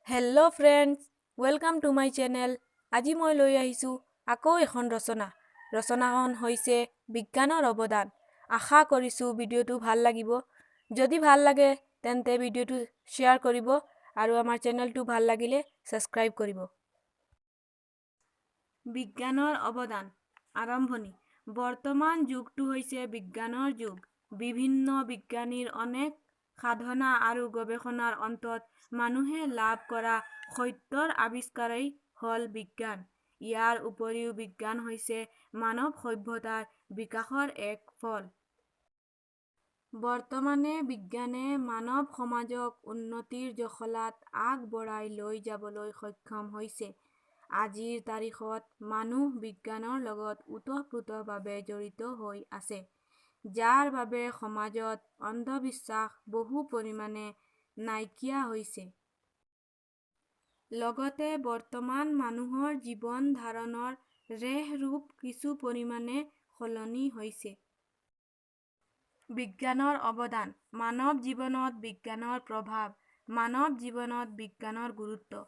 Hello' friends, welcome to my channel. আজি মই লৈ আহিছোঁ আকৌ এখন ৰচনা। ৰচনাখন হৈছে বিজ্ঞানৰ অৱদান। আশা কৰিছোঁ ভিডিঅ'টো ভাল লাগিব। যদি ভাল লাগে তেন্তে ভিডিঅ'টো শ্বেয়াৰ কৰিব আৰু আমাৰ চেনেলটো ভাল লাগিলে ছাবস্ক্ৰাইব কৰিব। বিজ্ঞানৰ অৱদান। আৰম্ভণি। বৰ্তমান যুগটো হৈছে বিজ্ঞানৰ যুগ। বিভিন্ন বিজ্ঞানীৰ অনেক সাধনা আৰু গৱেষণাৰ অন্তত মানুহে লাভ কৰা সত্যৰ আৱিষ্কাৰেই হ'ল বিজ্ঞান। ইয়াৰ উপৰিও বিজ্ঞান হৈছে মানৱ সভ্যতাৰ বিকাশৰ এক ফল। বৰ্তমানে বিজ্ঞানে মানৱ সমাজক উন্নতিৰ জখলাত আগবঢ়াই লৈ যাবলৈ সক্ষম হৈছে। আজিৰ তাৰিখত মানুহ বিজ্ঞানৰ লগত ওতঃপ্ৰোতভাৱে জড়িত হৈ আছে, যাৰ বাবে সমাজত অন্ধবিশ্বাস বহু পৰিমাণে নাইকিয়া হৈছে। লগতে বৰ্তমান মানুহৰ জীৱন ধাৰণৰ ৰেহ-ৰূপ কিছু পৰিমাণে সলনি হৈছে। বিজ্ঞানৰ অৱদান। মানৱ জীৱনত বিজ্ঞানৰ প্ৰভাৱ। মানৱ জীৱনত বিজ্ঞানৰ গুৰুত্ব।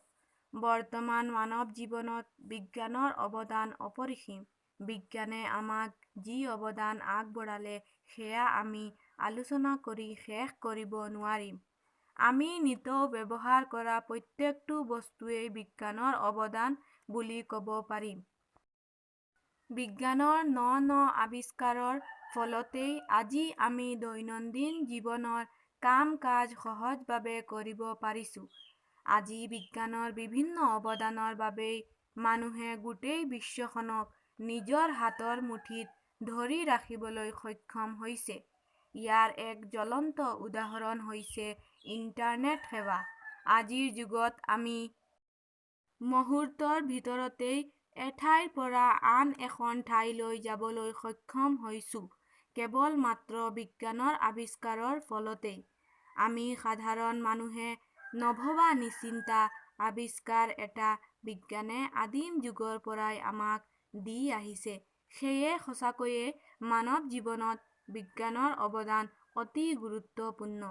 বৰ্তমান মানৱ জীৱনত বিজ্ঞানৰ অৱদান অপৰিসীম। বিজ্ঞানে আমাক যি অৱদান আগবঢ়ালে সেয়া আমি আলোচনা কৰি শেষ কৰিব নোৱাৰিম। আমি নিতৌ ব্যৱহাৰ কৰা প্ৰত্যেকটো বস্তুৱেই বিজ্ঞানৰ অৱদান বুলি ক'ব পাৰিম। বিজ্ঞানৰ ন আৱিষ্কাৰৰ ফলতেই আজি আমি দৈনন্দিন জীৱনৰ কাম-কাজ সহজভাৱে কৰিব পাৰিছোঁ। আজি বিজ্ঞানৰ বিভিন্ন অৱদানৰ বাবেই মানুহে গোটেই বিশ্বখনক নিজৰ হাতৰ মুঠিত ধৰি ৰাখিবলৈ সক্ষম হৈছে। ইয়াৰ এক জ্বলন্ত উদাহৰণ হৈছে ইণ্টাৰনেট সেৱা। আজিৰ যুগত আমি মুহূৰ্তৰ ভিতৰতেই এঠাইৰ পৰা আন এখন ঠাইলৈ যাবলৈ সক্ষম হৈছোঁ কেৱল মাত্ৰ বিজ্ঞানৰ আৱিষ্কাৰৰ ফলতেই। আমি সাধাৰণ মানুহে নভবা নিচিন্তা আৱিষ্কাৰ এটা বিজ্ঞানে আদিম যুগৰ পৰাই আমাক দি আহিছে। সেয়ে সঁচাকৈয়ে মানৱ জীৱনত বিজ্ঞানৰ অৱদান অতি গুৰুত্বপূৰ্ণ।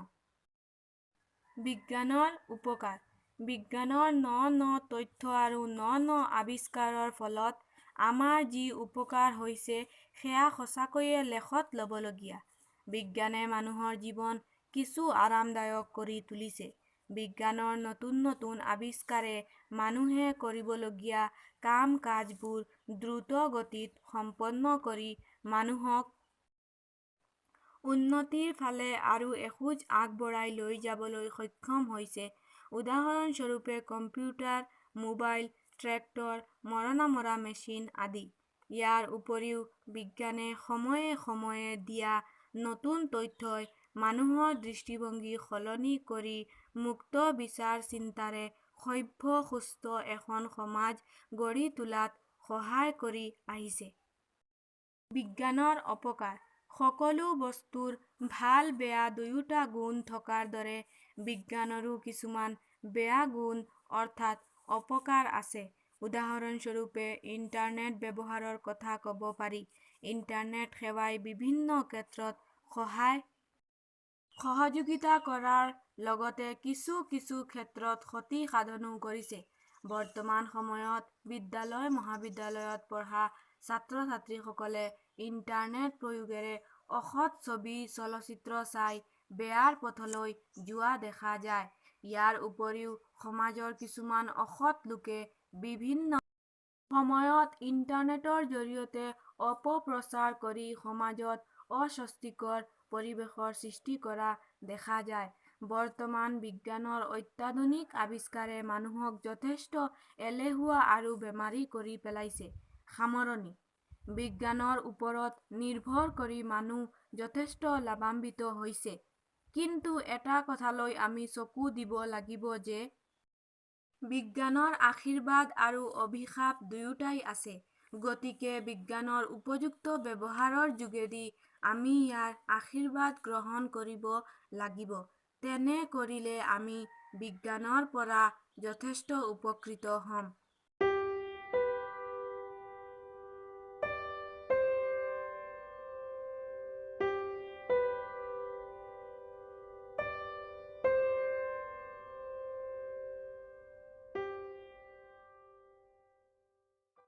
বিজ্ঞানৰ উপকাৰ। বিজ্ঞানৰ ন তথ্য আৰু ন আৱিষ্কাৰৰ ফলত আমাৰ যি উপকাৰ হৈছে সেয়া সঁচাকৈয়ে লেখত ল'বলগীয়া। বিজ্ঞানে মানুহৰ জীৱন কিছু আৰামদায়ক কৰি তুলিছে। বিজ্ঞানৰ নতুন আৱিষ্কাৰে মানুহে কৰিবলগীয়া কাম-কাজবোৰ দ্ৰুত গতিত সম্পন্ন কৰি মানুহক উন্নতিৰ ফালে আৰু এখোজ আগবঢ়াই লৈ যাবলৈ সক্ষম হৈছে। উদাহৰণস্বৰূপে কম্পিউটাৰ, মোবাইল, ট্ৰেক্টৰ, মৰণা মৰা মেচিন আদি। ইয়াৰ উপৰিও বিজ্ঞানে সময়ে সময়ে দিয়া নতুন তথ্যই মানুহৰ দৃষ্টিভংগী সলনি কৰি মুক্ত বিচাৰ-চিন্তাৰে সভ্য সুস্থ এখন সমাজ গঢ়ি তোলাত সহায় কৰি আহিছে। বিজ্ঞানৰ অপকাৰ। সকলো বস্তুৰ ভাল-বেয়া দুয়োটা গুণ থকাৰ দৰে বিজ্ঞানৰো কিছুমান বেয়া গুণ অৰ্থাৎ অপকাৰ আছে। উদাহৰণস্বৰূপে ইণ্টাৰনেট ব্যৱহাৰৰ কথা ক'ব পাৰি। ইণ্টাৰনেট সেৱাই বিভিন্ন ক্ষেত্ৰত সহযোগিতা কৰাৰ লগতে কিছু ক্ষেত্ৰত ক্ষতি সাধনো কৰিছে। বৰ্তমান সময়ত বিদ্যালয়-মহাবিদ্যালয়ত পঢ়া ছাত্ৰ-ছাত্ৰীসকলে ইণ্টাৰনেট প্ৰয়োগেৰে অসৎ ছবি, চলচ্চিত্ৰ চাই বেয়াৰ পথলৈ যোৱা দেখা যায়। ইয়াৰ উপৰিও সমাজৰ কিছুমান অসৎ লোকে বিভিন্ন সময়ত ইণ্টাৰনেটৰ জৰিয়তে অপপ্ৰচাৰ কৰি সমাজত অস্বস্তিকৰ পৰিৱেশৰ সৃষ্টি কৰা দেখা যায়। বৰ্তমান বিজ্ঞানৰ অত্যাধুনিক আৱিষ্কাৰে মানুহক যথেষ্ট এলেহুৱা আৰু বেমাৰী কৰি পেলাইছে। সামৰণি। বিজ্ঞানৰ ওপৰত নিৰ্ভৰ কৰি মানুহ যথেষ্ট লাভান্বিত হৈছে। কিন্তু এটা কথালৈ আমি চকু দিব লাগিব যে বিজ্ঞানৰ আশীৰ্বাদ আৰু অভিশাপ দুয়োটাই আছে। গতিকে বিজ্ঞানৰ উপযুক্ত ব্যৱহাৰৰ যোগেদি আমি ইয়াৰ আশীৰ্বাদ গ্ৰহণ কৰিব লাগিব। তেনে কৰিলে আমি বিজ্ঞানৰ পৰা যথেষ্ট উপকৃত হ'ম।